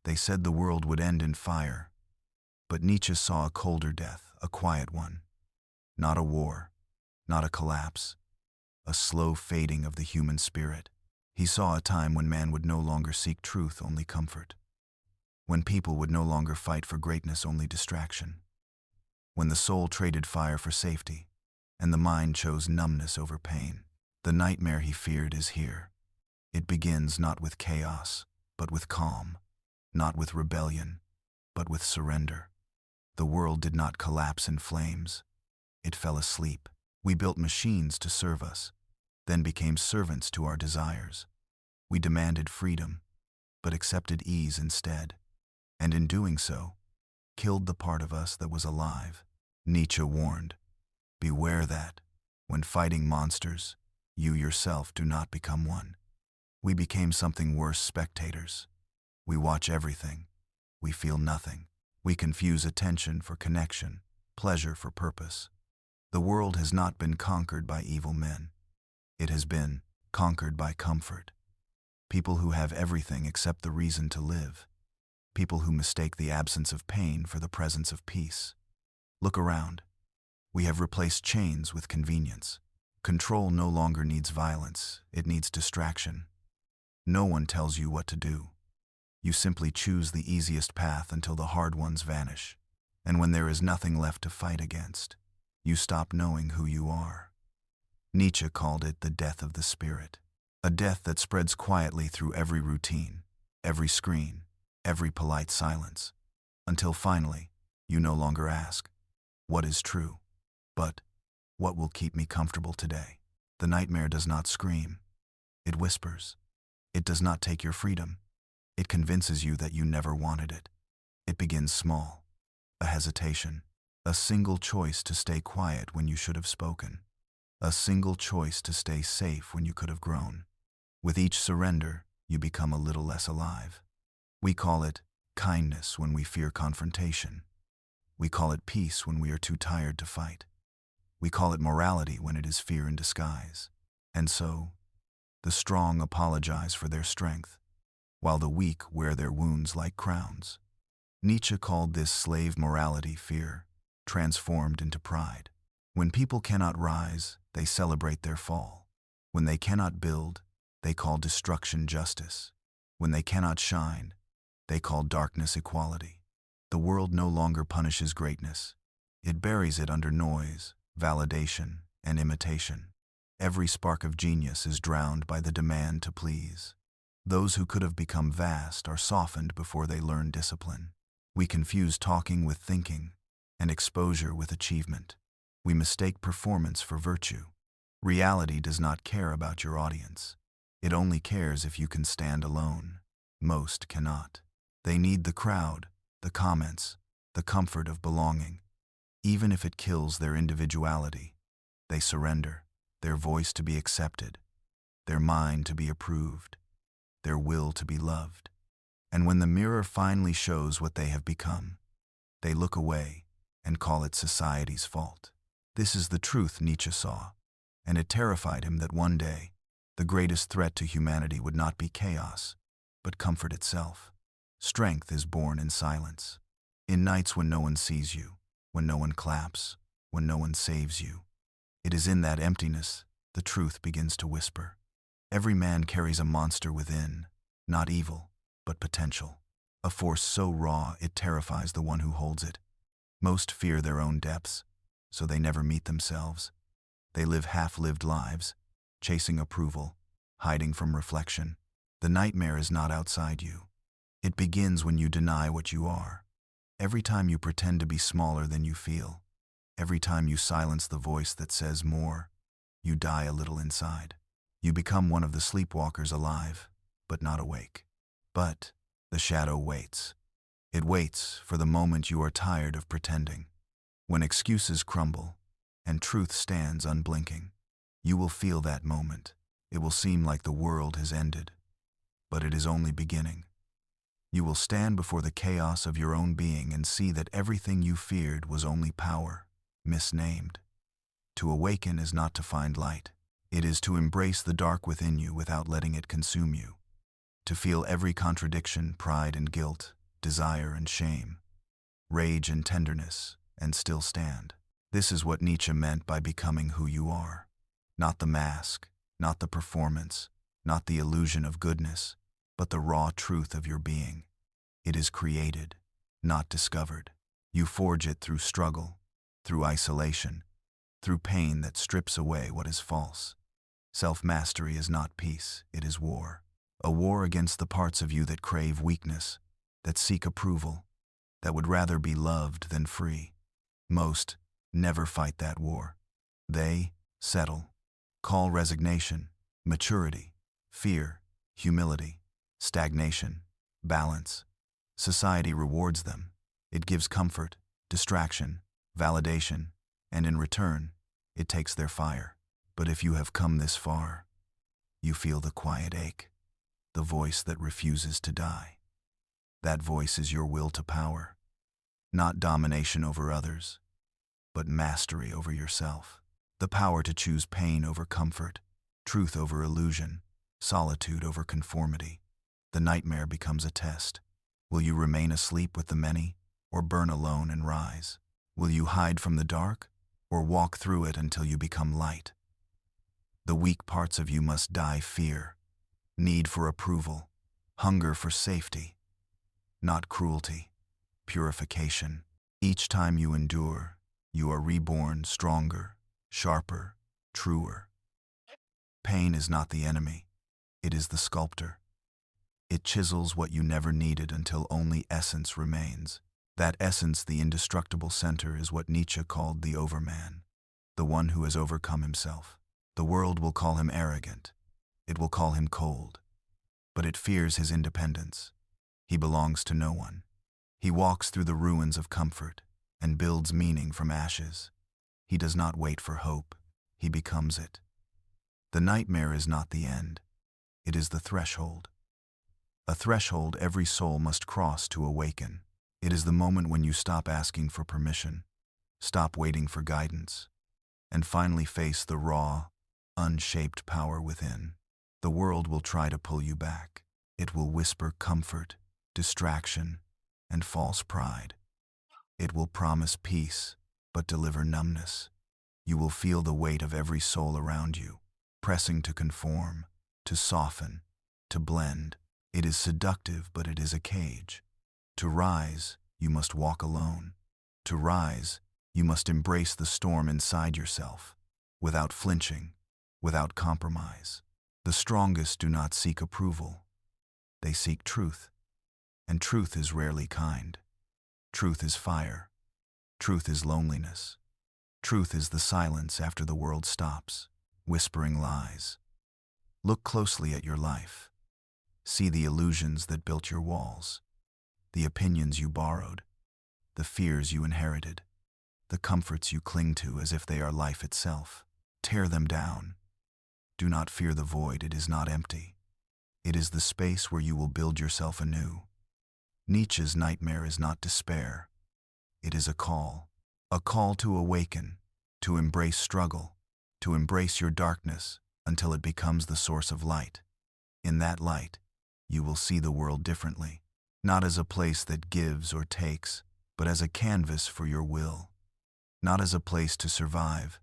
They said the world would end in fire, but Nietzsche saw a colder death, a quiet one. Not a war, not a collapse, a slow fading of the human spirit. He saw a time when man would no longer seek truth, only comfort. When people would no longer fight for greatness, only distraction. When the soul traded fire for safety, and the mind chose numbness over pain. The nightmare he feared is here. It begins not with chaos, but with calm. Not with rebellion, but with surrender. The world did not collapse in flames. It fell asleep. We built machines to serve us, then became servants to our desires. We demanded freedom, but accepted ease instead, and in doing so, killed the part of us that was alive. Nietzsche warned, beware that, when fighting monsters, you yourself do not become one. We became something worse, spectators. We watch everything. We feel nothing. We confuse attention for connection, pleasure for purpose. The world has not been conquered by evil men. It has been conquered by comfort. People who have everything except the reason to live. People who mistake the absence of pain for the presence of peace. Look around. We have replaced chains with convenience. Control no longer needs violence, it needs distraction. No one tells you what to do. You simply choose the easiest path until the hard ones vanish. And when there is nothing left to fight against, you stop knowing who you are. Nietzsche called it the death of the spirit. A death that spreads quietly through every routine, every screen, every polite silence, until finally, you no longer ask, what is true? But, what will keep me comfortable today? The nightmare does not scream. It whispers. It does not take your freedom. It convinces you that you never wanted it. It begins small. A hesitation. A single choice to stay quiet when you should have spoken. A single choice to stay safe when you could have grown. With each surrender, you become a little less alive. We call it kindness when we fear confrontation. We call it peace when we are too tired to fight. We call it morality when it is fear in disguise. And so, the strong apologize for their strength, while the weak wear their wounds like crowns. Nietzsche called this slave morality fear, transformed into pride. When people cannot rise, they celebrate their fall. When they cannot build, they call destruction justice. When they cannot shine, they call darkness equality. The world no longer punishes greatness. It buries it under noise, validation, and imitation. Every spark of genius is drowned by the demand to please. Those who could have become vast are softened before they learn discipline. We confuse talking with thinking, and exposure with achievement. We mistake performance for virtue. Reality does not care about your audience. It only cares if you can stand alone. Most cannot. They need the crowd, the comments, the comfort of belonging. Even if it kills their individuality, they surrender, their voice to be accepted, their mind to be approved, their will to be loved. And when the mirror finally shows what they have become, they look away and call it society's fault. This is the truth Nietzsche saw, and it terrified him that one day, the greatest threat to humanity would not be chaos, but comfort itself. Strength is born in silence. In nights when no one sees you, when no one claps, when no one saves you. It is in that emptiness the truth begins to whisper. Every man carries a monster within, not evil, but potential. A force so raw it terrifies the one who holds it. Most fear their own depths, so they never meet themselves. They live half-lived lives, chasing approval, hiding from reflection. The nightmare is not outside you. It begins when you deny what you are. Every time you pretend to be smaller than you feel, every time you silence the voice that says more, you die a little inside. You become one of the sleepwalkers, alive, but not awake. But the shadow waits. It waits for the moment you are tired of pretending. When excuses crumble and truth stands unblinking, you will feel that moment. It will seem like the world has ended, but it is only beginning. You will stand before the chaos of your own being and see that everything you feared was only power, misnamed. To awaken is not to find light. It is to embrace the dark within you without letting it consume you. to feel every contradiction, pride and guilt, desire and shame, rage and tenderness, and still stand. This is what Nietzsche meant by becoming who you are. Not the mask, not the performance, not the illusion of goodness, but the raw truth of your being. It is created, not discovered. You forge it through struggle, through isolation, through pain that strips away what is false. Self-mastery is not peace, it is war. A war against the parts of you that crave weakness, that seek approval, that would rather be loved than free. Most never fight that war. They settle, call resignation, maturity, fear, humility, stagnation, balance. Society rewards them. It gives comfort, distraction, validation, and in return, it takes their fire. But if you have come this far, you feel the quiet ache, the voice that refuses to die. That voice is your will to power, not domination over others, but mastery over yourself. The power to choose pain over comfort, truth over illusion, solitude over conformity. The nightmare becomes a test. Will you remain asleep with the many, or burn alone and rise? Will you hide from the dark, or walk through it until you become light? The weak parts of you must die: fear, need for approval, hunger for safety, not cruelty, purification. Each time you endure, you are reborn stronger, sharper, truer. Pain is not the enemy, it is the sculptor. It chisels what you never needed until only essence remains. That essence, the indestructible center, is what Nietzsche called the overman, the one who has overcome himself. The world will call him arrogant. It will call him cold. But it fears his independence. He belongs to no one. He walks through the ruins of comfort and builds meaning from ashes. He does not wait for hope. He becomes it. The nightmare is not the end. It is the threshold. A threshold every soul must cross to awaken. It is the moment when you stop asking for permission, stop waiting for guidance, and finally face the raw, unshaped power within. The world will try to pull you back. It will whisper comfort, distraction, and false pride. It will promise peace, but deliver numbness. You will feel the weight of every soul around you, pressing to conform, to soften, to blend. It is seductive, but it is a cage. To rise, you must walk alone. To rise, you must embrace the storm inside yourself, without flinching, without compromise. The strongest do not seek approval. They seek truth. And truth is rarely kind. Truth is fire. Truth is loneliness. Truth is the silence after the world stops, whispering lies. Look closely at your life. See the illusions that built your walls, the opinions you borrowed, the fears you inherited, the comforts you cling to as if they are life itself. Tear them down. Do not fear the void, it is not empty. It is the space where you will build yourself anew. Nietzsche's nightmare is not despair. It is a call to awaken, to embrace struggle, to embrace your darkness until it becomes the source of light. In that light, you will see the world differently, not as a place that gives or takes, but as a canvas for your will. Not as a place to survive,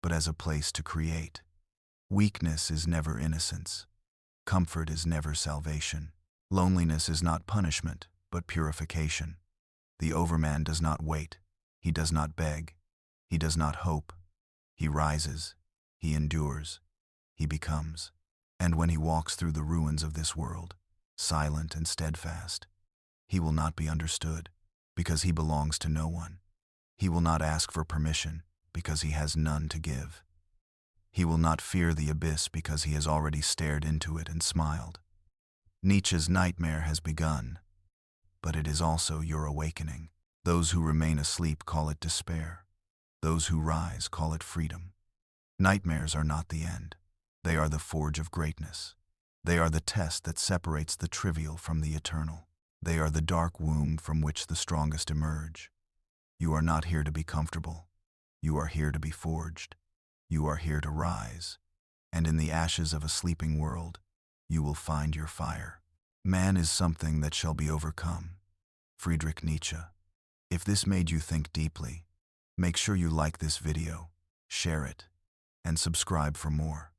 but as a place to create. Weakness is never innocence. Comfort is never salvation. Loneliness is not punishment, but purification. The overman does not wait. He does not beg. He does not hope. He rises. He endures. He becomes. And when he walks through the ruins of this world, silent and steadfast, he will not be understood, because he belongs to no one. He will not ask for permission, because he has none to give. He will not fear the abyss, because he has already stared into it and smiled. Nietzsche's nightmare has begun, but it is also your awakening. Those who remain asleep call it despair. Those who rise call it freedom. Nightmares are not the end. They are the forge of greatness. They are the test that separates the trivial from the eternal. They are the dark womb from which the strongest emerge. You are not here to be comfortable. You are here to be forged. You are here to rise. And in the ashes of a sleeping world, you will find your fire. Man is something that shall be overcome. Friedrich Nietzsche. If this made you think deeply, make sure you like this video, share it, and subscribe for more.